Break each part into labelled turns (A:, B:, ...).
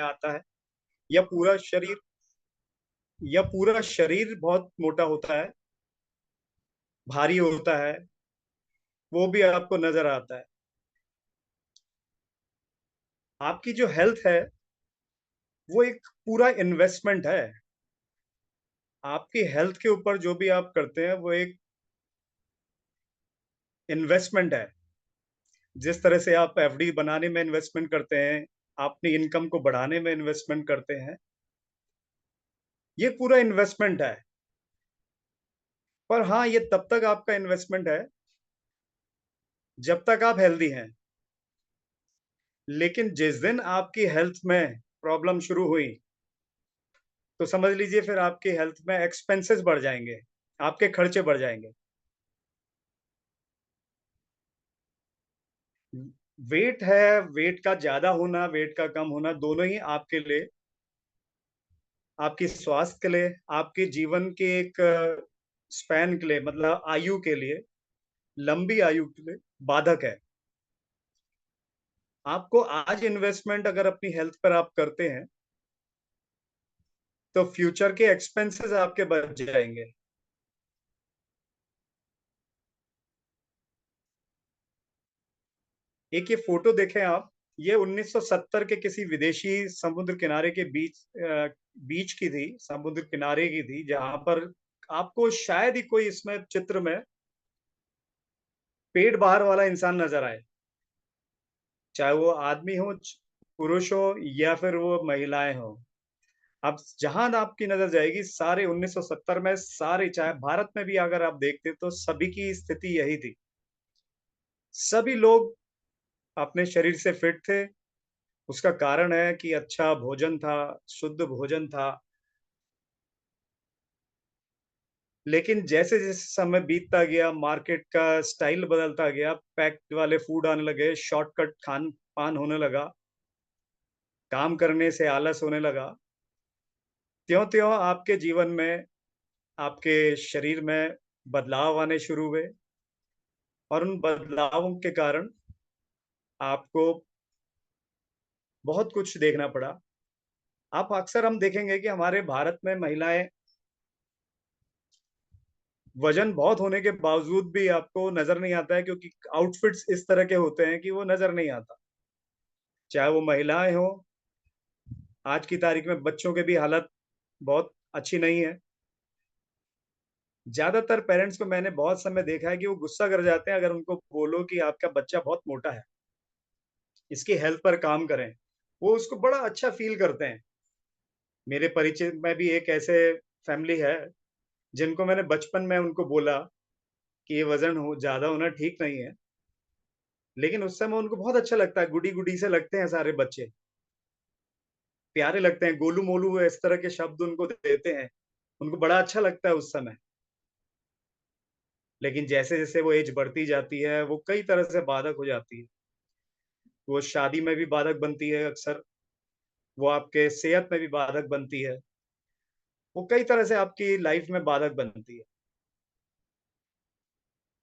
A: आता है, या पूरा शरीर, या पूरा शरीर बहुत मोटा होता है, भारी होता है, वो भी आपको नजर आता है। आपकी जो हेल्थ है वो एक पूरा इन्वेस्टमेंट है। आपकी हेल्थ के ऊपर जो भी आप करते हैं वो एक इन्वेस्टमेंट है। जिस तरह से आप एफडी बनाने में इन्वेस्टमेंट करते हैं, अपनी इनकम को बढ़ाने में इन्वेस्टमेंट करते हैं, ये पूरा इन्वेस्टमेंट है। पर हाँ, ये तब तक आपका इन्वेस्टमेंट है जब तक आप हेल्दी हैं। लेकिन जिस दिन आपकी हेल्थ में प्रॉब्लम शुरू हुई, तो समझ लीजिए फिर आपकी हेल्थ में एक्सपेंसेस बढ़ जाएंगे, आपके खर्चे बढ़ जाएंगे। वेट है, वेट का ज्यादा होना, वेट का कम होना, दोनों ही आपके लिए, आपकी स्वास्थ्य के लिए, आपके जीवन के एक स्पैन के लिए, मतलब आयु के लिए, लंबी आयु के लिए बाधक है। आपको आज इन्वेस्टमेंट अगर अपनी हेल्थ पर आप करते हैं, तो फ्यूचर के एक्सपेंसेस आपके बच जाएंगे। एक ये फोटो देखें आप, ये 1970 के किसी विदेशी समुद्र किनारे के बीच की थी, समुद्र किनारे की थी, जहां पर आपको शायद ही कोई इसमें चित्र में पेट बाहर वाला इंसान नजर आए, चाहे वो आदमी हो, पुरुष हो, या फिर वो महिलाएं हो। अब जहां आपकी नजर जाएगी, सारे 1970 में सारे, चाहे भारत में भी अगर आप देखते तो सभी की स्थिति यही थी। सभी लोग अपने शरीर से फिट थे। उसका कारण है कि अच्छा भोजन था, शुद्ध भोजन था। लेकिन जैसे जैसे समय बीतता गया, मार्केट का स्टाइल बदलता गया, पैक्ड वाले फूड आने लगे, शॉर्टकट खान पान होने लगा, काम करने से आलस होने लगा, त्यों त्यों आपके जीवन में, आपके शरीर में बदलाव आने शुरू हुए। और उन बदलावों के कारण आपको बहुत कुछ देखना पड़ा। आप अक्सर हम देखेंगे कि हमारे भारत में महिलाएं वजन बहुत होने के बावजूद भी आपको नजर नहीं आता है, क्योंकि आउटफिट्स इस तरह के होते हैं कि वो नजर नहीं आता। चाहे वो महिलाएं हो, आज की तारीख में बच्चों के भी हालत बहुत अच्छी नहीं है। ज्यादातर पेरेंट्स को मैंने बहुत समय देखा है कि वो गुस्सा कर जाते हैं अगर उनको बोलो कि आपका बच्चा बहुत मोटा है, इसकी हेल्थ पर काम करें। वो उसको बड़ा अच्छा फील करते हैं। मेरे परिचय में भी एक ऐसे फैमिली है जिनको मैंने बचपन में उनको बोला कि ये वजन हो ज्यादा होना ठीक नहीं है, लेकिन उस समय उनको बहुत अच्छा लगता है, गुडी गुडी से लगते हैं सारे बच्चे, प्यारे लगते हैं, गोलू मोलू इस तरह के शब्द उनको देते हैं, उनको बड़ा अच्छा लगता है उस समय। लेकिन जैसे जैसे वो एज बढ़ती जाती है, वो कई तरह से बाधक हो जाती है। वो शादी में भी बाधक बनती है अक्सर, वो आपके सेहत में भी बाधक बनती है, वो कई तरह से आपकी लाइफ में बाधक बनती है,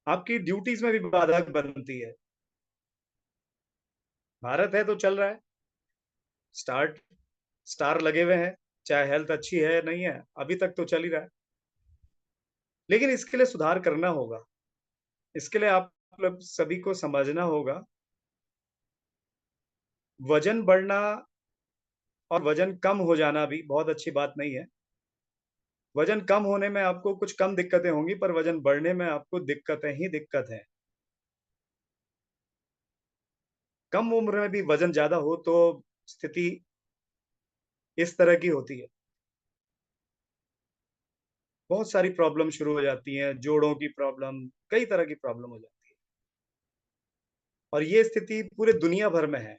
A: आपकी ड्यूटीज में भी बाधक बनती है। भारत है तो चल रहा है, स्टार्ट स्टार लगे हुए हैं, चाहे हेल्थ अच्छी है नहीं है, अभी तक तो चल ही रहा है। लेकिन इसके लिए सुधार करना होगा। इसके लिए आप लोग सभी को समझना होगा, वजन बढ़ना और वजन कम हो जाना भी बहुत अच्छी बात नहीं है। वजन कम होने में आपको कुछ कम दिक्कतें होंगी, पर वजन बढ़ने में आपको दिक्कतें ही दिक्कत है। कम उम्र में भी वजन ज्यादा हो तो स्थिति इस तरह की होती है, बहुत सारी प्रॉब्लम शुरू हो जाती हैं, जोड़ों की प्रॉब्लम, कई तरह की प्रॉब्लम हो जाती है। और ये स्थिति पूरे दुनिया भर में है।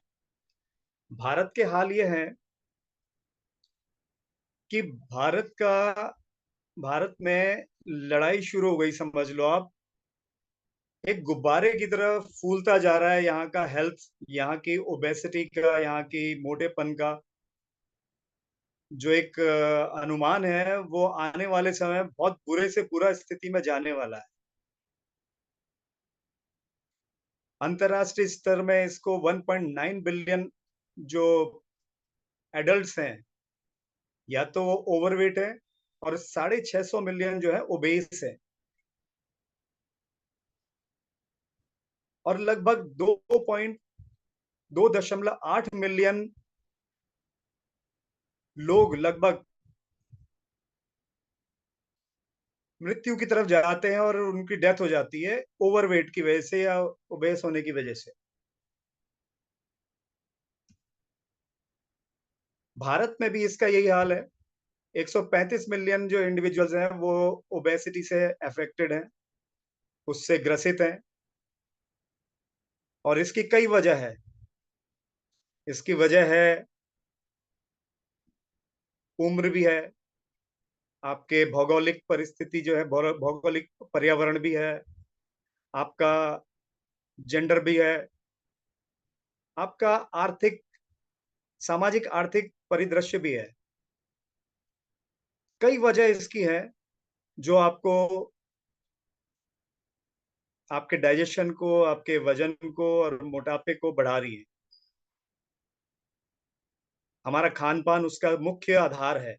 A: भारत के हाल ये है कि भारत में लड़ाई शुरू हो गई, समझ लो आप, एक गुब्बारे की तरह फूलता जा रहा है यहाँ का हेल्थ, यहाँ की ओबेसिटी का, यहाँ की मोटेपन का जो एक अनुमान है, वो आने वाले समय में बहुत बुरे से बुरा स्थिति में जाने वाला है। अंतरराष्ट्रीय स्तर में इसको 1.9 बिलियन जो एडल्ट्स हैं या तो वो ओवरवेट है, और 650 मिलियन जो है ओबेस है, और लगभग 2.8 मिलियन लोग लगभग मृत्यु की तरफ जाते हैं और उनकी डेथ हो जाती है ओवरवेट की वजह से या ओबेस होने की वजह से। भारत में भी इसका यही हाल है। 135 मिलियन जो इंडिविजुअल्स हैं वो ओबेसिटी से अफेक्टेड हैं, उससे ग्रसित हैं, और इसकी कई वजह है। इसकी वजह है, उम्र भी है, आपके भौगोलिक परिस्थिति जो है, भौगोलिक पर्यावरण भी है, आपका जेंडर भी है, आपका आर्थिक, सामाजिक आर्थिक परिदृश्य भी है। कई वजह इसकी है जो आपको, आपके डाइजेशन को, आपके वजन को और मोटापे को बढ़ा रही है। हमारा खान पान उसका मुख्य आधार है।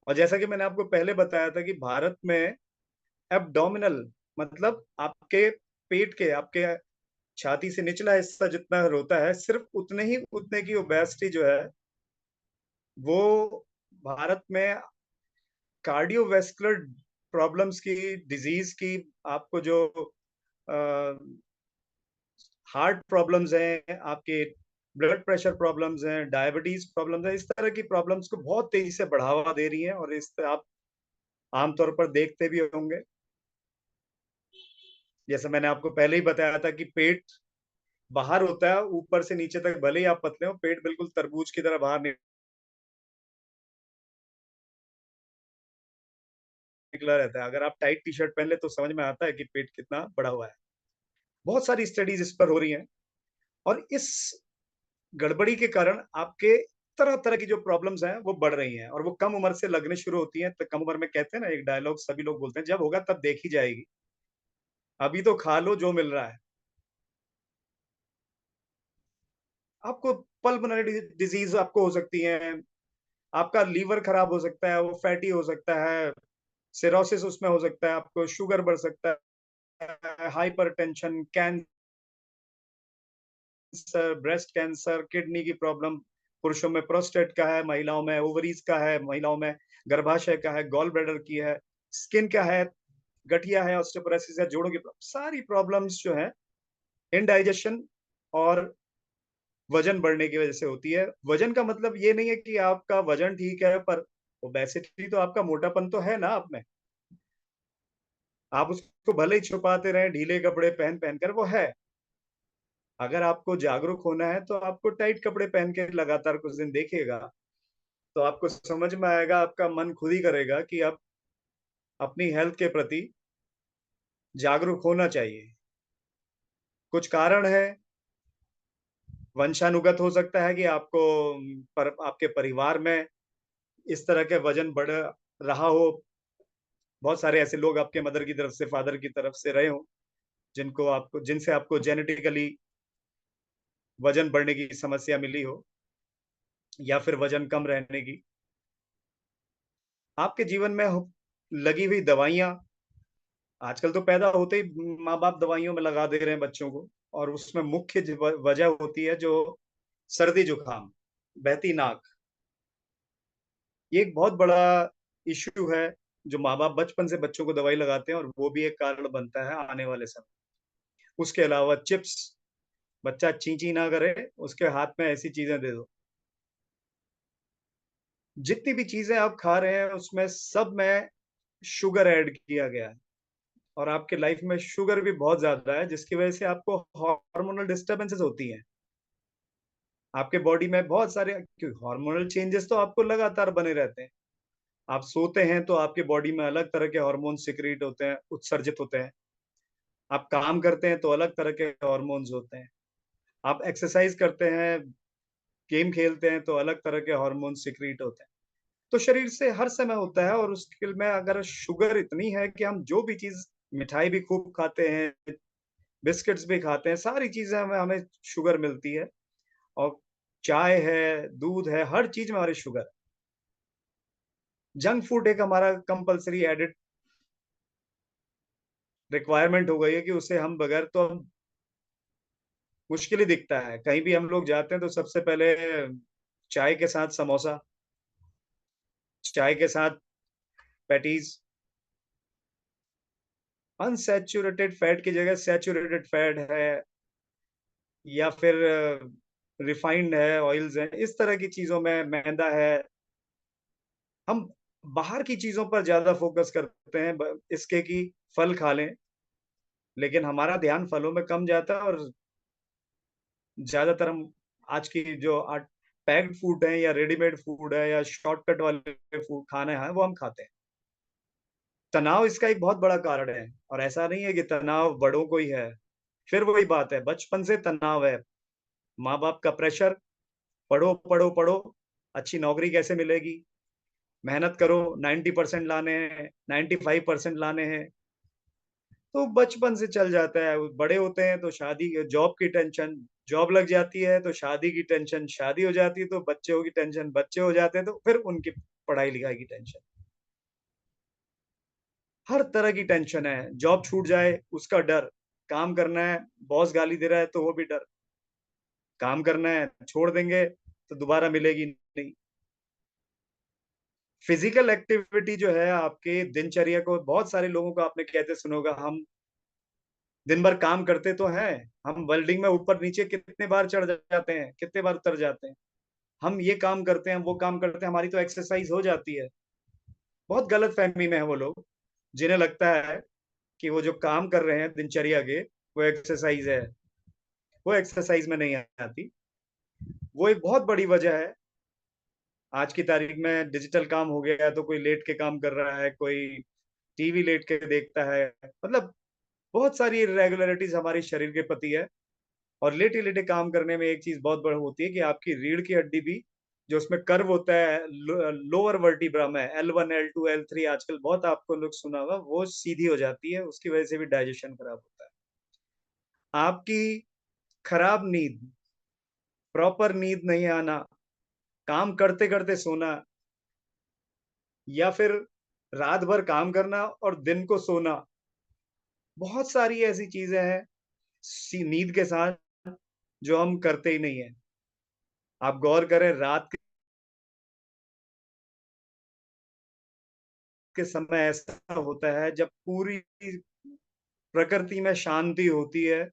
A: और जैसा कि मैंने आपको पहले बताया था कि भारत में एब्डोमिनल, मतलब आपके पेट के, आपके छाती से निचला हिस्सा जितना होता है, सिर्फ उतने की ओबेसिटी जो है वो भारत में कार्डियोवैस्कुलर प्रॉब्लम्स की, डिजीज की, आपको जो हार्ट प्रॉब्लम्स हैं, आपके ब्लड प्रेशर प्रॉब्लम्स हैं, डायबिटीज प्रॉब्लम्स हैं, इस तरह की प्रॉब्लम्स को बहुत तेजी से बढ़ावा दे रही हैं। और इस आप आमतौर पर देखते भी होंगे, जैसे मैंने आपको पहले ही बताया था कि पेट बाहर होता है, ऊपर से नीचे तक भले ही आप पतले हो, पेट बिल्कुल तरबूज की तरह बाहर निकला रहता है। अगर आप टाइट टी शर्ट पहन ले तो समझ में आता है कि पेट कितना बड़ा हुआ है। बहुत सारी स्टडीज इस पर हो रही हैं, और इस गड़बड़ी के कारण आपके तरह तरह की जो प्रॉब्लम्स हैं वो बढ़ रही हैं, और वो कम उम्र से लगने शुरू होती हैं। तो कम उम्र में, कहते हैं ना एक डायलॉग सभी लोग बोलते हैं, जब होगा तब देखी जाएगी, अभी तो खा लो जो मिल रहा है। आपको पल्मोनरी डिजीज आपको हो सकती है, आपका लीवर खराब हो सकता है, वो फैटी हो सकता है, सिरोसिस उसमें हो सकता है, आपको शुगर बढ़ सकता है, hypertension, cancer, breast cancer, kidney की प्रॉब्लम, पुरुषों में प्रोस्टेट का है, महिलाओं में ओवरीज का है, महिलाओं में गर्भाशय का है, गॉल ब्लैडर की है, स्किन का है, गठिया है, ऑस्टियोपोरोसिस है, जोड़ों की सारी प्रॉब्लम्स जो है इनडाइजेशन और वजन बढ़ने की वजह से होती है। वजन का मतलब ये नहीं है कि आपका वजन ठीक है, पर ओबेसिटी तो आपका मोटापन तो है ना आप में। आप उसको भले ही छुपाते रहे ढीले कपड़े पहन पहन कर, वो है। अगर आपको जागरूक होना है तो आपको टाइट कपड़े पहन के लगातार कुछ दिन देखिएगा, तो आपको समझ में आएगा, आपका मन खुद ही करेगा कि आप अपनी हेल्थ के प्रति जागरूक होना चाहिए। कुछ कारण है, वंशानुगत हो सकता है कि आपको आपके परिवार में इस तरह के वजन बढ़ रहा हो, बहुत सारे ऐसे लोग आपके मदर की तरफ से, फादर की तरफ से रहे हो, जिनसे आपको जेनेटिकली वजन बढ़ने की समस्या मिली हो, या फिर वजन कम रहने की। आपके जीवन में लगी हुई दवाइयाँ, आजकल तो पैदा होते ही माँ बाप दवाइयों में लगा दे रहे हैं बच्चों को, और उसमें मुख्य वजह होती है जो सर्दी जुकाम, बहती नाक। ये एक बहुत बड़ा इश्यू है, जो माँ बाप बचपन से बच्चों को दवाई लगाते हैं, और वो भी एक कारण बनता है आने वाले समय। उसके अलावा चिप्स, बच्चा ची ची ना करे, उसके हाथ में ऐसी चीजें दे दो। जितनी भी चीजें आप खा रहे हैं उसमें सब में शुगर ऐड किया गया है, और आपके लाइफ में शुगर भी बहुत ज्यादा है, जिसकी वजह से आपको हार्मोनल डिस्टरबेंसेस होती हैं। आपके बॉडी में बहुत सारे, क्योंकि हार्मोनल चेंजेस तो आपको लगातार बने रहते हैं। आप सोते हैं तो आपके बॉडी में अलग तरह के हार्मोन सिक्रीट होते हैं, उत्सर्जित होते हैं। आप काम करते हैं तो अलग तरह के हार्मोन्स होते हैं। आप एक्सरसाइज करते हैं, गेम खेलते हैं तो अलग तरह के हार्मोन सिक्रीट होते हैं। तो शरीर से हर समय होता है, और उसके में अगर शुगर इतनी है कि हम जो भी चीज, मिठाई भी खूब खाते हैं, बिस्किट्स भी खाते हैं, सारी चीजें हमें हमें शुगर मिलती है। और चाय है, दूध है, हर चीज में हमारी शुगर। जंक फूड एक हमारा कंपलसरी एडिट रिक्वायरमेंट हो गई है कि उसे हम बगैर तो हम मुश्किल ही दिखता है। कहीं भी हम लोग जाते हैं तो सबसे पहले चाय के साथ समोसा, चाय के साथ पैटीज, अनसैचुरेटेड फैट की जगह सैचुरेटेड फैट है, या फिर रिफाइंड है, ऑयल्स हैं, इस तरह की चीजों में मैदा है। हम बाहर की चीजों पर ज्यादा फोकस करते हैं इसके कि फल खा लें, लेकिन हमारा ध्यान फलों में कम जाता है, और ज्यादातर हम आज की जो पैक्ड फूड है या रेडीमेड फूड है या शॉर्टकट वाले फूड खाने हैं वो हम खाते हैं। तनाव इसका एक बहुत बड़ा कारण है, और ऐसा नहीं है कि तनाव बड़ों को ही है। फिर वही बात है, बचपन से तनाव है, माँ बाप का प्रेशर, पढ़ो पढ़ो पढ़ो, अच्छी नौकरी कैसे मिलेगी, मेहनत करो, 90% लाने हैं, 95% लाने हैं। तो बचपन से चल जाता है। बड़े होते हैं तो शादी, जॉब की टेंशन, जॉब लग जाती है तो शादी की टेंशन, शादी हो जाती है तो बच्चों की टेंशन, बच्चे हो जाते हैं तो फिर उनकी पढ़ाई लिखाई की टेंशन। हर तरह की टेंशन है। जॉब छूट जाए उसका डर, काम करना है, बॉस गाली दे रहा है तो वो भी डर, काम करना है, छोड़ देंगे तो दोबारा मिलेगी नहीं। फिजिकल एक्टिविटी जो है आपके दिनचर्या को, बहुत सारे लोगों को आपने कहते सुना होगा, हम दिन भर काम करते तो हैं, हम वेल्डिंग में ऊपर नीचे कितने बार चढ़ जाते हैं, कितने बार उतर जाते हैं, हम ये काम करते हैं, वो काम करते हैं, हमारी तो एक्सरसाइज हो जाती है। बहुत गलत फहमी में है वो लोग जिन्हें लगता है कि वो जो काम कर रहे हैं दिनचर्या के, वो एक्सरसाइज है। वो एक्सरसाइज में नहीं आती। वो एक बहुत बड़ी वजह है। आज की तारीख में डिजिटल काम हो गया है तो कोई लेट के काम कर रहा है, कोई टीवी लेट के देखता है, मतलब बहुत सारी इरेगुलरिटीज हमारे शरीर के प्रति है। और लेटे लेटे काम करने में एक चीज बहुत बड़ी होती है कि आपकी रीढ़ की हड्डी भी, जो उसमें कर्व होता है, लोअर वर्टिब्रा में L1 L2 L3, आजकल बहुत आपको लोग सुना होगा, वो सीधी हो जाती है, उसकी वजह से भी डाइजेशन खराब होता है। आपकी खराब नींद, प्रॉपर नींद नहीं आना, काम करते करते सोना, या फिर रात भर काम करना और दिन को सोना, बहुत सारी ऐसी चीजें हैं नींद के साथ जो हम करते ही नहीं है। आप गौर करें, रात के समय ऐसा होता है जब पूरी प्रकृति में शांति होती है,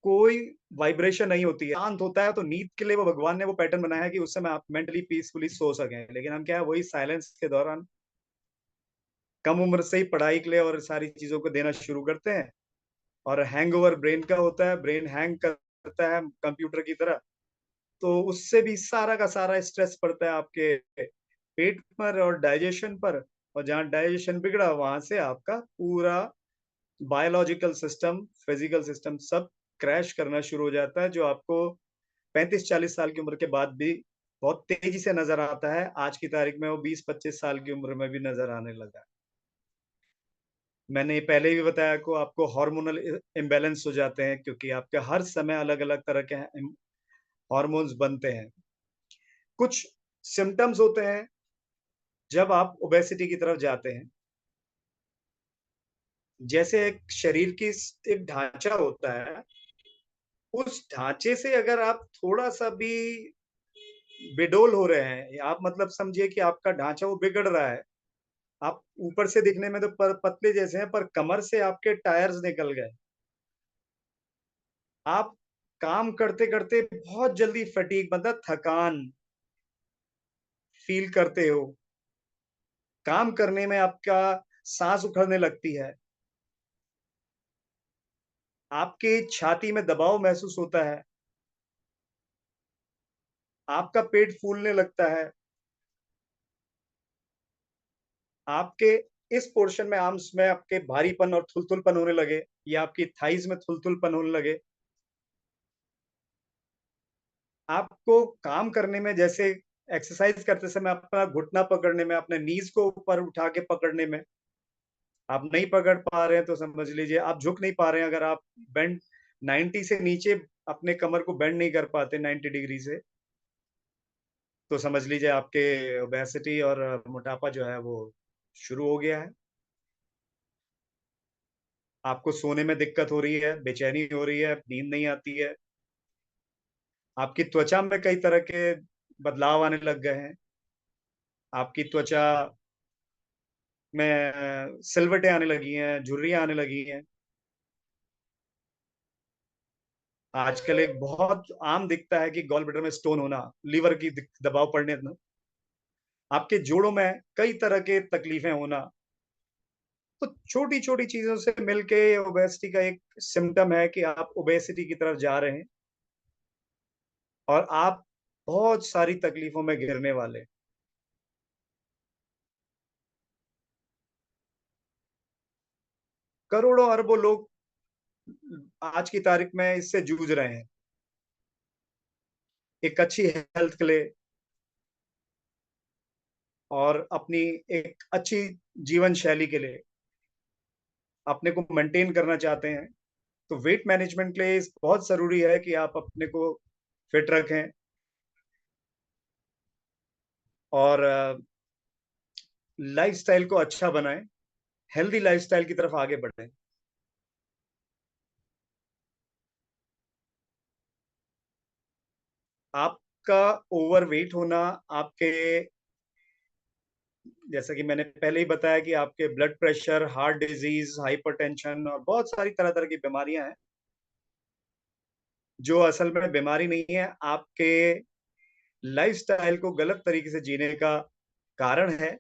A: कोई वाइब्रेशन नहीं होती है, शांत होता है, तो नींद के लिए वो भगवान ने वो पैटर्न बनाया है कि उस समय आप मेंटली पीसफुली सो सकें। लेकिन हम क्या है, वही साइलेंस के दौरान कम उम्र से ही पढ़ाई के लिए और सारी चीजों को देना शुरू करते हैं, और हैंगओवर ब्रेन का होता है, ब्रेन हैंग करता है कंप्यूटर की तरह। तो उससे भी सारा का सारा स्ट्रेस पड़ता है आपके पेट पर और डाइजेशन पर, और जहाँ डाइजेशन बिगड़ा वहां से आपका पूरा बायोलॉजिकल सिस्टम, फिजिकल सिस्टम सब क्रैश करना शुरू हो जाता है, जो आपको 35-40 साल की उम्र के बाद भी बहुत तेजी से नजर आता है। आज की तारीख में वो 20-25 साल की उम्र में भी नजर आने लगा है। मैंने पहले भी बताया को आपको हार्मोनल इम्बैलेंस हो जाते हैं, क्योंकि आपके हर समय अलग अलग तरह के हार्मोन्स बनते हैं। कुछ सिम्टम्स होते हैं जब आप ओबेसिटी की तरफ जाते हैं। जैसे एक शरीर की एक ढांचा होता है, उस ढांचे से अगर आप थोड़ा सा भी बेडोल हो रहे हैं, या आप मतलब समझिए कि आपका ढांचा वो बिगड़ रहा है, आप ऊपर से दिखने में तो पतले जैसे हैं, पर कमर से आपके टायर्स निकल गए, आप काम करते करते बहुत जल्दी फटीग, मतलब थकान फील करते हो, काम करने में आपका सांस उखड़ने लगती है, आपके छाती में दबाव महसूस होता है, आपका पेट फूलने लगता है, आपके इस पोर्शन में, आर्म्स में आपके भारीपन और थुलथुलपन होने लगे, या आपकी थाइज में थुलथुलपन होने लगे, आपको काम करने में, जैसे एक्सरसाइज करते समय अपना घुटना पकड़ने में, अपने नीज को ऊपर उठा के पकड़ने में आप नहीं पकड़ पा रहे हैं, तो समझ लीजिए आप झुक नहीं पा रहे हैं। अगर आप बेंड 90 से नीचे अपने कमर को बेंड नहीं कर पाते 90 डिग्री से, तो समझ लीजिए आपके ओबेसिटी और मोटापा जो है वो शुरू हो गया है। आपको सोने में दिक्कत हो रही है, बेचैनी हो रही है, नींद नहीं आती है। आपकी त्वचा में कई तरह के बदलाव आने लग गए हैं। आपकी त्वचा में सिलवटें आने लगी हैं, झुर्रियाँ आने लगी हैं। आजकल एक बहुत आम दिखता है कि गॉल ब्लैडर में स्टोन होना, लीवर की दबाव पड़ने ना, आपके जोड़ों में कई तरह के तकलीफें होना। तो छोटी-छोटी चीज़ों से मिलके ओबेसिटी का एक सिम्पटम है कि आप ओबेसिटी की तरफ जा रहे हैं और आप बहुत सारी तकलीफों में घिरने वाले हैं। करोड़ों अरबों लोग आज की तारीख में इससे जूझ रहे हैं। एक अच्छी हेल्थ के लिए और अपनी एक अच्छी जीवन शैली के लिए अपने को मेंटेन करना चाहते हैं, तो वेट मैनेजमेंट के लिए बहुत ज़रूरी है कि आप अपने को फिट रखें और लाइफ़स्टाइल को अच्छा बनाएँ, हेल्दी लाइफ़स्टाइल की तरफ आगे बढ़ें। आपका ओवरवेट होना आपके जैसा कि मैंने पहले ही बताया कि आपके blood pressure, heart disease, hypertension और बहुत सारी तरह-तरह की बीमारियाँ हैं, जो असल में बीमारी नहीं है, आपके लाइफ़स्टाइल को गलत तरीके से जीने का कारण है।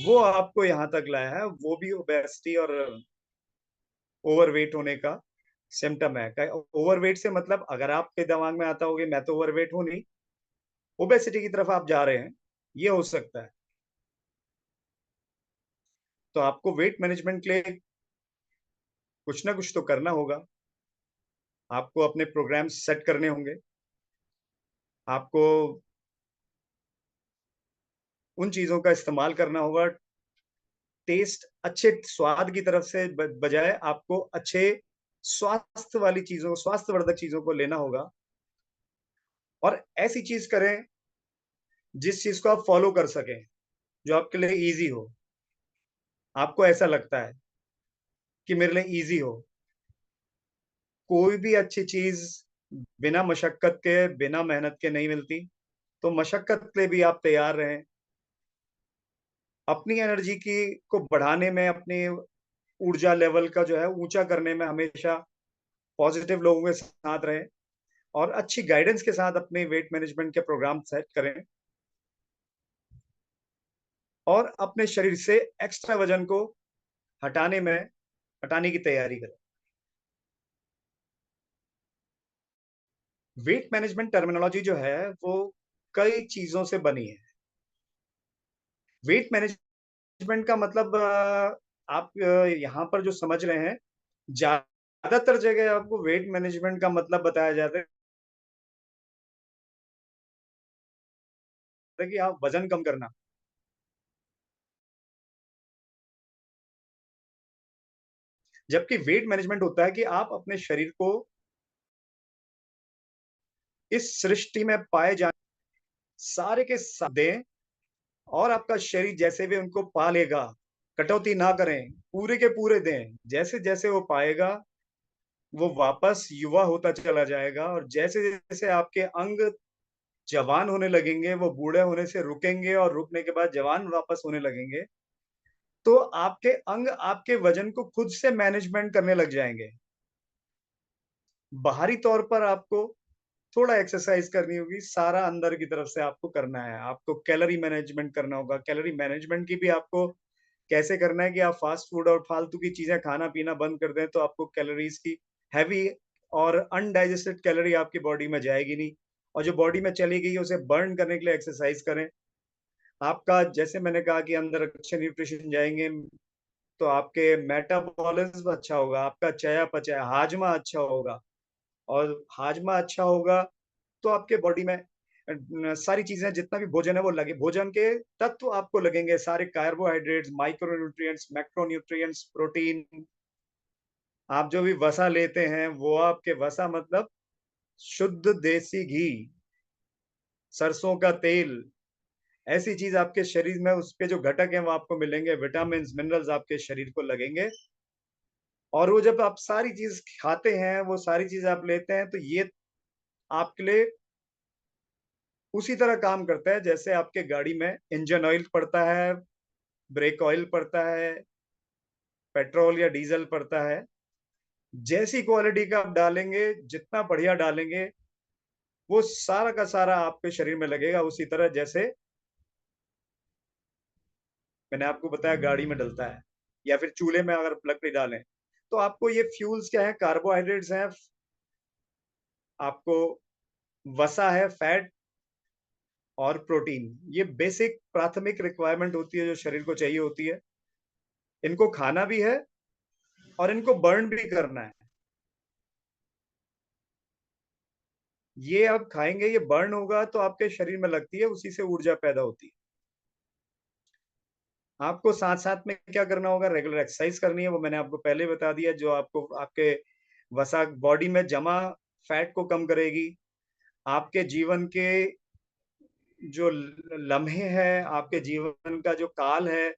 A: वो आपको यहाँ तक लाया है, वो भी ओबेसिटी और ओवरवेट होने का सिम्पटम है। क ओवरवेट से मतलब अगर आपके दिमाग में आता हो कि मैं तो ओवरवेट हूँ नहीं, ओबेसिटी की तरफ आप जा रहे हैं, ये हो सकता है। तो आपको वेट मैनेजमेंट के लिए कुछ ना कुछ तो करना होगा। आपको अपने प्रोग्राम सेट करने होंगे। आपको उन चीज़ों का इस्तेमाल करना होगा, टेस्ट अच्छे स्वाद की तरफ से बजाय आपको अच्छे स्वास्थ्यवर्धक चीज़ों को लेना होगा और ऐसी चीज़ करें, जिस चीज़ को आप फ़ॉलो कर सकें, जो आपके लिए ईज़ी हो। आपको ऐसा लगता है कि मेरे लिए ईज़ी हो। कोई भी अच्छी चीज़ बिना मशक्कत के, बिना मेहनत के नहीं मिलती, तो मशक्कत के लिए भी आप तैयार रहें। अपनी एनर्जी की को बढ़ाने में, अपनी ऊर्जा लेवल का जो है ऊँचा करने में हमेशा पॉज़िटिव लोगों के साथ रहें और अच्छी गाइडेंस के साथ अपने वेट मैनेजमेंट के प्रोग्राम सेट करें और अपने शरीर से एक्स्ट्रा वज़न को हटाने में हटाने की तैयारी करें। वेट मैनेजमेंट टर्मिनोलॉजी जो है, वो कई चीज़ों से बनी है। वेट मैनेजमेंट का मतलब आप यहाँ पर जो समझ रहे हैं, ज़्यादातर जगह आपको वेट मैनेजमेंट का मतलब बताया जाता है कि आप वज़न कम करना। जबकि वेट मैनेजमेंट होता है कि आप अपने शरीर को इस सृष्टि में पाए जाने सारे के दें और आपका शरीर जैसे भी उनको पा लेगा, कटौती ना करें, पूरे के पूरे दें। जैसे-जैसे वो पाएगा, वो वापस युवा होता चला जाएगा और जैसे-जैसे आपके अंग जवान होने लगेंगे, वो बूढ़े होने से रुकेंगे और रुकने के बाद जवान वापस होने लगेंगे, तो आपके अंग आपके वज़न को खुद से मैनेजमेंट करने लग जाएँगे। बाहरी तौर पर आपको थोड़ा एक्सरसाइज़ करनी होगी, सारा अंदर की तरफ से आपको करना है। आपको कैलोरी मैनेजमेंट करना होगा। कैलोरी मैनेजमेंट की भी आपको कैसे करना है कि आप फ़ास्ट फूड और फालतू की चीज़ें खाना-पीना बंद कर दें, तो आपको कैलोरीज़ की हेवी और अनडाइजेस्टेड कैलोरी आपकी बॉडी में जाएगी नहीं और जो बॉडी में चली गई है, उसे बर्न करने के लिए एक्सरसाइज़ करें। आपका जैसे मैंने कहा कि अंदर अच्छे न्यूट्रिशन जाएँगे, तो आपके मेटाबॉलिज़्म अच्छा होगा, आपका चयापचय, हाजमा अच्छा होगा और हाजमा अच्छा होगा तो आपके बॉडी में सारी चीज़ें जितना भी भोजन है वो लगे भोजन के तत्व आपको लगेंगे सारे कार्बोहाइड्रेट्स, माइक्रोन्यूट्रिएंट्स, मैक्रोन्यूट्रिएंट्स, प्रोटीन, आप जो भी वसा लेते हैं वो आपके वसा मतलब शुद्ध देसी घी, सरसों का तेल, ऐसी चीज आपके शरीर में उसके जो घटक हैं वो आपको मिलेंगे, विटामिन मिनरल्स आपके शरीर को लगेंगे। और वो जब आप सारी चीज खाते हैं, वो सारी चीज आप लेते हैं, तो ये आपके लिए उसी तरह काम करता है जैसे आपके गाड़ी में इंजन ऑयल पड़ता है, ब्रेक ऑयल पड़ता है, पेट्रोल या डीजल पड़ता है। जैसी क्वालिटी का आप डालेंगे, जितना बढ़िया डालेंगे, वो सारा का सारा आपके शरीर में लगेगा उसी तरह जैसे मैंने आपको बताया गाड़ी में डलता है, या फिर चूल्हे में अगर लकड़ी डालें। तो आपको ये फ्यूल्स क्या है, कार्बोहाइड्रेट्स हैं, आपको वसा है, फैट और प्रोटीन। ये बेसिक प्राथमिक रिक्वायरमेंट होती है जो शरीर को चाहिए होती है। इनको खाना भी है और इनको बर्न भी करना है। ये आप खाएंगे, ये बर्न होगा तो आपके शरीर में लगती है, उसी से ऊर्जा पैदा होती है। आपको साथ साथ में क्या करना होगा, रेगुलर एक्सरसाइज करनी है, वो मैंने आपको पहले बता दिया, जो आपको आपके वसा बॉडी में जमा फैट को कम करेगी। आपके जीवन के जो लम्हे हैं, आपके जीवन का जो काल है,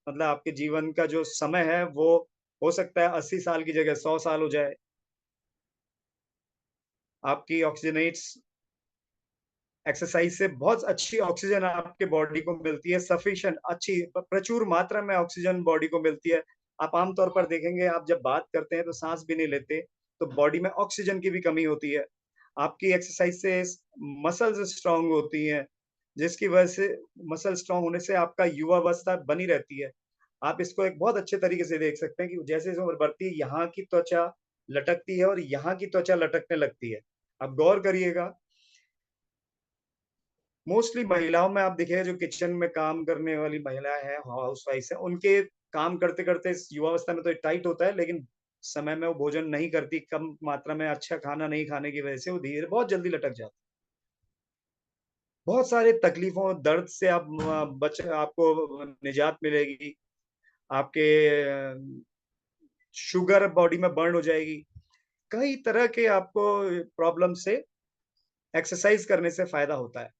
A: मतलब आपके जीवन का जो समय है, वो हो सकता है 80 साल की जगह 100 साल हो जाए। आपकी ऑक्सीजनेट्स एक्सरसाइज से बहुत अच्छी ऑक्सीजन आपके बॉडी को मिलती है, सफिशिएंट, अच्छी प्रचुर मात्रा में ऑक्सीजन बॉडी को मिलती है। आप आमतौर पर देखेंगे, आप जब बात करते हैं तो सांस भी नहीं लेते, तो बॉडी में ऑक्सीजन की भी कमी होती है। आपकी एक्सरसाइज से मसल्स स्ट्रांग होती हैं, जिसकी वजह से मसल स्ट्रांग होने से आपका युवावस्था बनी रहती है। आप इसको एक बहुत अच्छे तरीके से देख सकते हैं कि जैसे जैसे उम्र बढ़ती है, यहाँ की त्वचा लटकती है और यहाँ की त्वचा लटकने लगती है। आप गौर करिएगा, मोस्टली महिलाओं में आप देखिएगा, जो किचन में काम करने वाली महिलाएं हैं, हाउस वाइफ हैं, उनके काम करते करते युवावस्था में तो टाइट होता है, लेकिन समय में वो भोजन नहीं करती, कम मात्रा में अच्छा खाना नहीं खाने की वजह से वो धीरे बहुत जल्दी लटक जाती। बहुत सारे तकलीफों, दर्द से आप बच आपको निजात मिलेगी। आपके शुगर बॉडी में बर्न हो जाएगी। कई तरह के आपको प्रॉब्लम से एक्सरसाइज करने से फायदा होता है।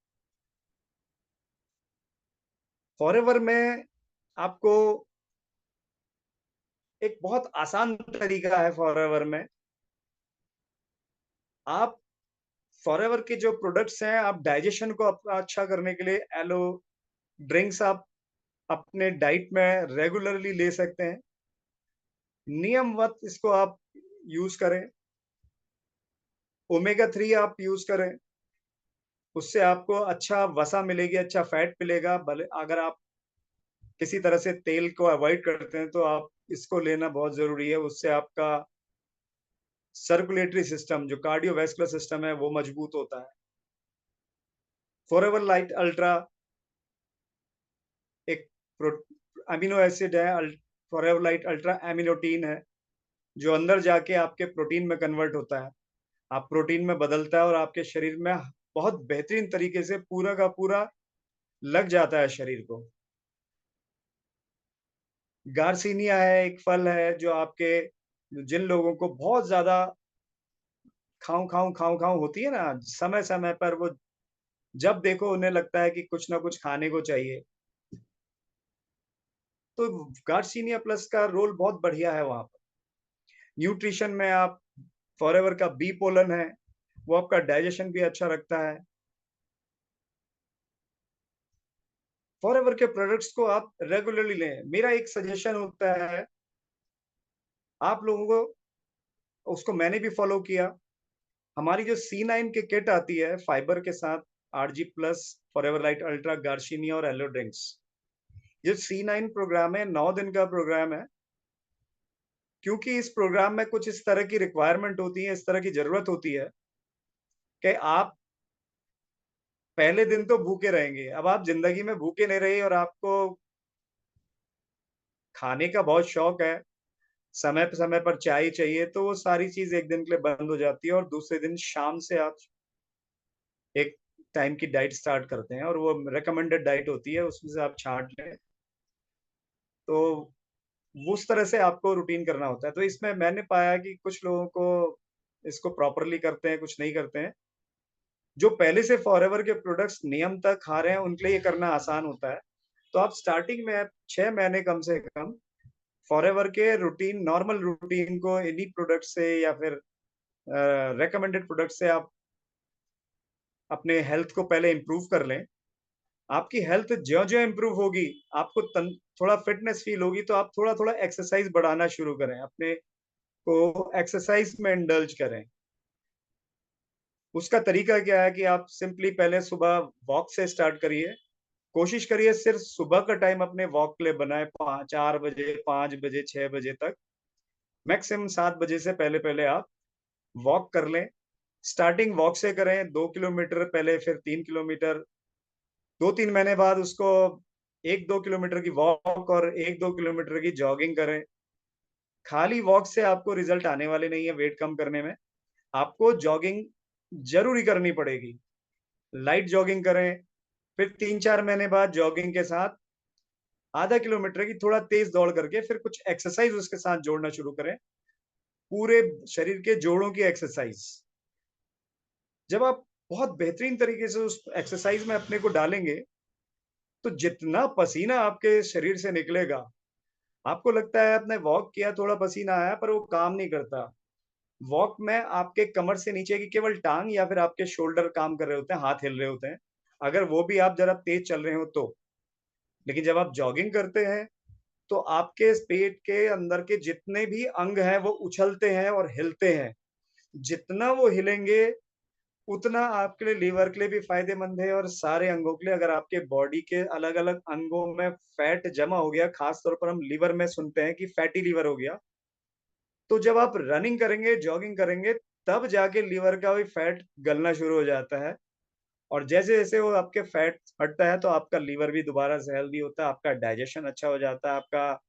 A: फॉरएवर में आपको एक बहुत आसान तरीका है फॉरएवर में। आप फॉरएवर के जो प्रोडक्ट्स हैं, आप डाइजेशन को अच्छा करने के लिए एलो ड्रिंक्स आप अपने डाइट में रेगुलरली ले सकते हैं। नियमवत इसको आप यूज करें। ओमेगा 3 आप यूज करें, उससे आपको अच्छा वसा मिलेगी, अच्छा फैट मिलेगा। भले अगर आप किसी तरह से तेल को अवॉइड करते हैं, तो आप इसको लेना बहुत जरूरी है। उससे आपका सर्कुलेटरी सिस्टम, जो कार्डियोवैस्कुलर सिस्टम है, वो मजबूत होता है। फॉरएवर लाइट अल्ट्रा एक अमीनो एसिड है, फॉरएवर लाइट अल्ट्रा एमिनोटीन है, जो अंदर जाके आपके प्रोटीन में कन्वर्ट होता है, आप प्रोटीन में बदलता है, और आपके शरीर में बहुत बेहतरीन तरीके से पूरा का पूरा लग जाता है शरीर को। गार्सिनिया है, एक फल है जो आपके, जिन लोगों को बहुत ज्यादा खाऊं खाऊं होती है ना, समय समय पर वो जब देखो उन्हें लगता है कि कुछ ना कुछ खाने को चाहिए, तो गार्सिनिया प्लस का रोल बहुत बढ़िया है वहां पर। न्यूट्रिशन में आप फॉरएवर का बी पोलन है, वो आपका डाइजेशन भी अच्छा रखता है। फॉरएवर के प्रोडक्ट्स को आप रेगुलरली लें। मेरा एक सजेशन होता है आप लोगों को, उसको मैंने भी फॉलो किया। हमारी जो C9 की किट आती है फाइबर के साथ, RG+, forever light ultra, garcinia और एलो ड्रिंक्स, ये C9 प्रोग्राम है, 9 दिन का प्रोग्राम है। क्योंकि इस प्रोग्राम में कुछ इस तरह की रिक्वायरमेंट होती है, इस तरह की जरूरत होती है कि आप पहले दिन तो भूखे रहेंगे। अब आप जिंदगी में भूखे नहीं रहे और आपको खाने का बहुत शौक है, समय पर चाय चाहिए, तो वो सारी चीज एक दिन के लिए बंद हो जाती है, और दूसरे दिन शाम से आप एक टाइम की डाइट स्टार्ट करते हैं, और वो रिकमेंडेड डाइट होती है, उसमें से आप छांट लें। तो उस तरह से आपको रूटीन करना होता है। तो इसमें मैंने पाया कि कुछ लोगों को इसको प्रॉपरली करते हैं, कुछ नहीं करते हैं। जो पहले से फॉरएवर के प्रोडक्ट्स नियमतः खा रहे हैं, उनके लिए ये करना आसान होता है। तो आप स्टार्टिंग में आप 6 महीने कम से कम फॉरएवर के रूटीन नॉर्मल रूटीन को इन्हीं प्रोडक्ट से या फिर रिकमेंडेड प्रोडक्ट से आप अपने हेल्थ को पहले इम्प्रूव कर लें। आपकी हेल्थ ज्यों-ज्यों इम्प्रूव होगी, आपको तन थोड़ा फिटनेस फ़ील होगी, तो आप थोड़ा-थोड़ा एक्सरसाइज़ बढ़ाना शुरू करें। अपने को एक्सरसाइज़ में इंडल्ज करें। उसका तरीका क्या है कि आप सिंपली पहले सुबह वॉक से स्टार्ट करिए। कोशिश करिए सिर्फ़ सुबह का टाइम अपने वॉक के लिए बनाएँ, 4 बजे, 5 बजे, 6 बजे तक। मैक्सिमम 7 बजे से पहले-पहले आप वॉक कर लें। स्टार्टिंग वॉक से करें, 2 किलोमीटर पहले, फिर 3 किलोमीटर। 2-3 महीने बाद उसको 1-2 किलोमीटर की वॉक और 1-2 किलोमीटर की जॉगिंग करें। खाली वॉक से आपको रिज़ल्ट आने वाले नहीं है वेट कम करने में। आपको जॉगिंग ज़रूरी करनी पड़ेगी। लाइट जॉगिंग करें, फिर 3-4 महीने बाद जॉगिंग के साथ आधा किलोमीटर की थोड़ा तेज़ दौड़ करके फिर कुछ एक्सरसाइज़ उसके साथ जोड़ना शुरू करें। पूरे शरीर के जोड़ों की एक्सरसाइज़। जब आप बहुत बेहतरीन तरीके से उस एक्सरसाइज़ में अपने को डालेंगे, तो जितना पसीना आपके शरीर से निकलेगा, आपको लगता है आपने वॉक किया, थोड़ा पसीना आया, पर वो काम नहीं करता। वॉक में आपके कमर से नीचे की केवल टाँग या फिर आपके शोल्डर काम कर रहे होते हैं, हाथ हिल रहे होते हैं। अगर वो भी आप ज़रा तेज़ चल रहे हो तो। लेकिन जब आप जॉगिंग करते हैं, तो आपके पेट के अंदर के जितने भी अंग हैं, वो उछलते हैं और हिलते हैं। जितना वो हिलेंगे, उतना आपके लिए लीवर के लिए भी फ़ायदेमंद है और सारे अंगों के लिए। अगर आपके बॉडी के अलग-अलग अंगों में फैट जमा हो गया, ख़ास तौर पर हम लीवर में सुनते हैं कि फैटी लीवर हो गया। तो जब आप रनिंग करेंगे, जॉगिंग करेंगे, तब जाके लीवर का भी फैट गलना शुरू हो जाता है और जैसे-जैसे वो आपके फैट हटता है, तो आपका लीवर भी दोबारा से हेल्दी होता है, आपका डाइजेशन अच्छा हो जाता है, आपका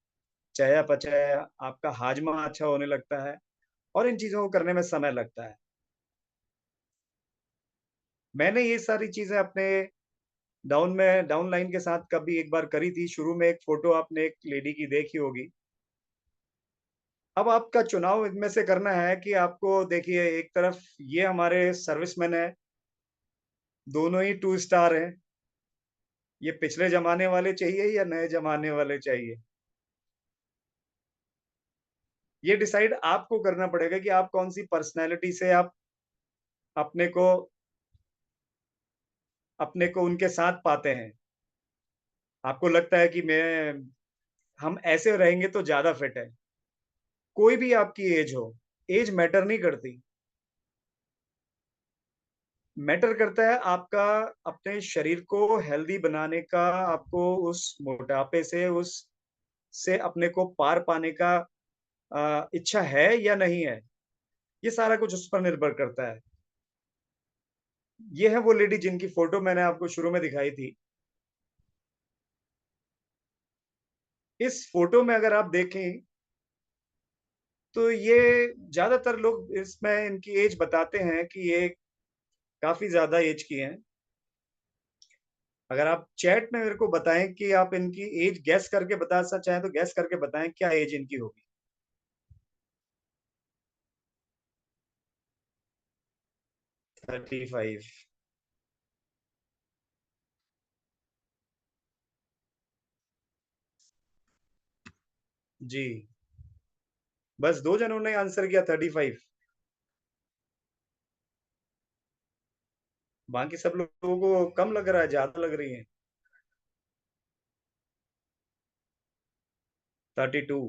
A: चयापचय, आपका हाजमा अच्छा होने लगता है और इन चीज़ों को करने में समय लगता है। मैंने ये सारी चीज़ें अपने डाउनलाइन के साथ कभी एक बार करी थी। शुरू में एक फ़ोटो आपने एक लेडी की देखी होगी। अब आपका चुनाव इनमें से करना है कि आपको देखिए एक तरफ ये हमारे सर्विसमैन हैं, दोनों ही 2 स्टार हैं। ये पिछले ज़माने वाले चाहिए या नए ज़माने वाले चाहिए? ये डिसाइड आपको करना पड़ेगा कि आप कौन-सी पर्सनैलिटी से आप अपने को अपने को उनके साथ पाते हैं। आपको लगता है कि मैं हम ऐसे रहेंगे तो ज़्यादा फिट है। कोई भी आपकी ऐज हो, ऐज मैटर नहीं करती। मैटर करता है आपका अपने शरीर को हेल्दी बनाने का, आपको उस मोटापे से उस से अपने को पार पाने का इच्छा है या नहीं है। ये सारा कुछ उस पर निर्भर करता है। ये है वो लेडी जिनकी फ़ोटो मैंने आपको शुरू में दिखाई थी। इस फ़ोटो में अगर आप देखें, तो ये ज़्यादातर लोग इसमें इनकी ऐज बताते हैं कि ये काफ़ी ज़्यादा ऐज की हैं। अगर आप चैट में मेरे को बताएँ कि आप इनकी ऐज गेस करके बता स चाहें तो गेस करके बताएँ क्या ऐज इनकी होगी? 35। जी, बस 2 जनों ने आंसर किया 35। बाकी सब लोगों को कम लग रहा है, ज़्यादा लग रही हैं। 32।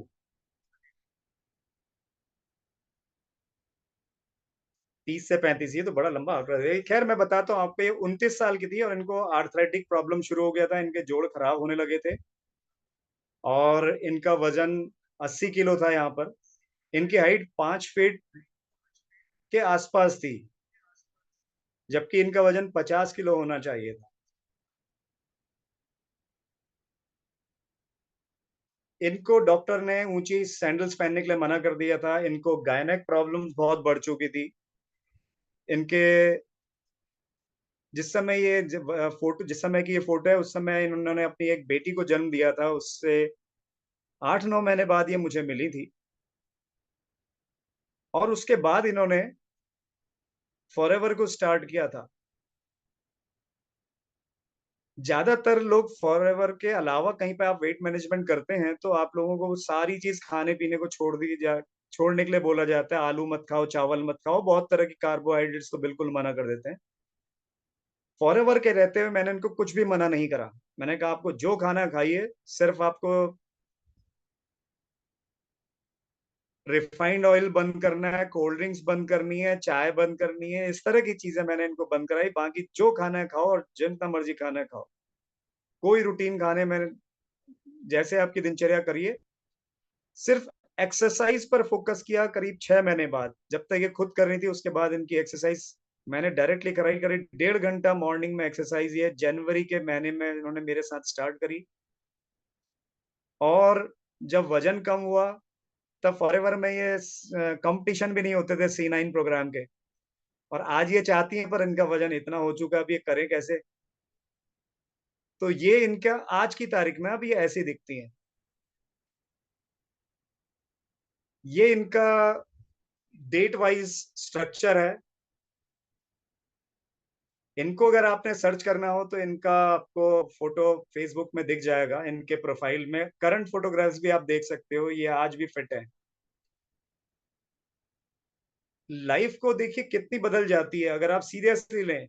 A: 30 से 35 ये तो बड़ा लंबा आंकड़ा है। खैर मैं बताता हूँ आपको, ये 29 साल की थी और इनको आर्थराइटिक प्रॉब्लम शुरू हो गया था, इनके जोड़ खराब होने लगे थे और इनका वज़न 80 किलो था यहाँ पर। इनकी हाइट 5 फीट के आस-पास थी, जबकि इनका वज़न 50 किलो होना चाहिए था। इनको डॉक्टर ने ऊँची सैंडल्स पहनने के लिए मना कर दिया था, इनको गायनेक प्रॉब्लम्स बहुत बढ़ चुकी थी। इनके जिस समय की ये फ़ोटो है, उस समय इन्होंने अपनी एक बेटी को जन्म दिया था, उससे 8-9 महीने बाद ये मुझे मिली थी और उसके बाद इन्होंने फॉरएवर को स्टार्ट किया था। ज़्यादातर लोग फॉरएवर के अलावा कहीं पे आप वेट मैनेजमेंट करते हैं, तो आप लोगों को वो सारी चीज़ खाने-पीने को छोड़ने के लिए बोला जाता है। आलू मत खाओ, चावल मत खाओ, बहुत तरह की कार्बोहाइड्रेट्स तो बिल्कुल मना कर देते हैं। फॉरएवर के रहते हुए मैंने इनको कुछ भी मना नहीं करा। मैंने कहा आपको जो खाना है खाइए, सिर्फ़ आपको रिफाइंड ऑयल बंद करना है, कोल्ड ड्रिंक्स बंद करनी है, चाय बंद करनी है, इस तरह की चीज़ें मैंने इनको बंद कराई। बाकी जो खाना है खाओ और जितना मर्ज़ी खाना है खाओ। कोई रूटीन खाने में जैसे आपकी दिनचर्या करिए, सिर्फ़ एक्सरसाइज़ पर फ़ोकस किया करीब 6 महीने बाद। जब तक ये खुद कर रही थी उसके बाद इनकी एक्सरसाइज़ मैंने डायरेक्टली कराई, करीब 1.5 घंटा मॉर्निंग में एक्सरसाइज़ ये जनवरी के महीने में इन्होंने मेरे साथ स्टार्ट करी। और जब वज़न कम हुआ, तब फॉरएवर में ये कॉम्पिटिशन भी नहीं होते थे C9 प्रोग्राम के। और आज ये चाहती हैं पर इनका वज़न इतना हो चुका है, अब ये करें कैसे? तो ये इनका आज की तारीख में अब ये ऐसी दिखती हैं। ये इनका डेट वाइज़ स्ट्रक्चर है। इनको अगर आपने सर्च करना हो तो इनका आपको फ़ोटो फ़ेसबुक में दिख जाएगा, इनके प्रोफ़ाइल में करंट फ़ोटोग्राफ्स भी आप देख सकते हो, ये आज भी फिट हैं। लाइफ़ को देखिए कितनी बदल जाती है अगर आप सीरियसली लें।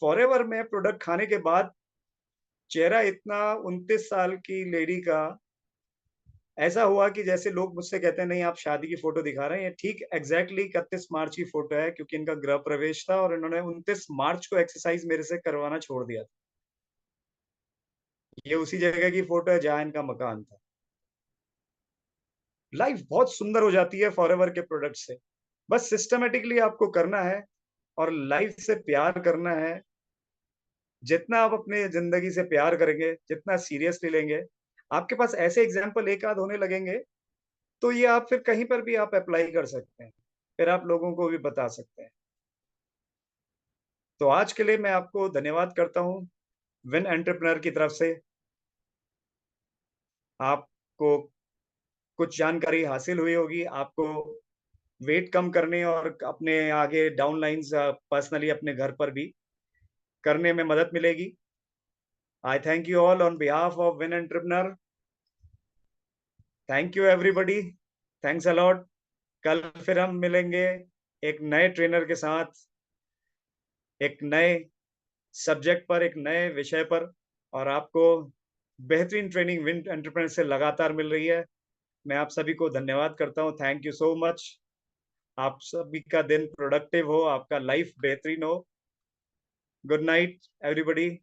A: फॉरएवर में प्रोडक्ट खाने के बाद चेहरा इतना 29 साल की लेडी का ऐसा हुआ कि जैसे लोग मुझसे कहते हैं, "नहीं, आप शादी की फ़ोटो दिखा रहे हैं।" ये ठीक एग्ज़ैक्टली 31 मार्च की फ़ोटो है क्योंकि इनका गृह प्रवेश था और इन्होंने 29 मार्च को एक्सरसाइज़ मेरे से करवाना छोड़ दिया था। ये उसी जगह की फ़ोटो है जहाँ इनका मकान था। लाइफ़ बहुत सुंदर हो जाती है फॉरएवर के प्रोडक्ट से। बस सिस्टमैटिकली आपको करना है और लाइफ़ से प्यार करना है। जितना आप अपने ज़िंदगी से प्यार करेंगे, जितना सीरियसली लेंगे, आपके पास ऐसे एग्ज़ाम्पल एक आध होने लगेंगे, तो ये आप फिर कहीं पर भी आप एप्लाई कर सकते हैं। फिर आप लोगों को भी बता सकते हैं। तो आज के लिए मैं आपको धन्यवाद करता हूँ, विन एंटरप्रेन्योर की तरफ से। आपको कुछ जानकारी हासिल हुई होगी, आपको वेट कम करने और अपने आगे डाउन लाइन्स पर्सनली अपने घर पर भी करने में मदद मिलेगी। आई thank you all on behalf of win entrepreneur. Thank you everybody. Thanks a lot. कल फिर हम मिलेंगे एक नए ट्रेनर के साथ, एक नए सब्जेक्ट पर, एक नए विषय पर और आपको बेहतरीन ट्रेनिंग विन एंटरप्रेन्योर से लगातार मिल रही है। मैं आप सभी को धन्यवाद करता हूँ। Thank you so much. आप सभी का दिन प्रोडक्टिव हो, आपका लाइफ बेहतरीन हो। Good night everybody.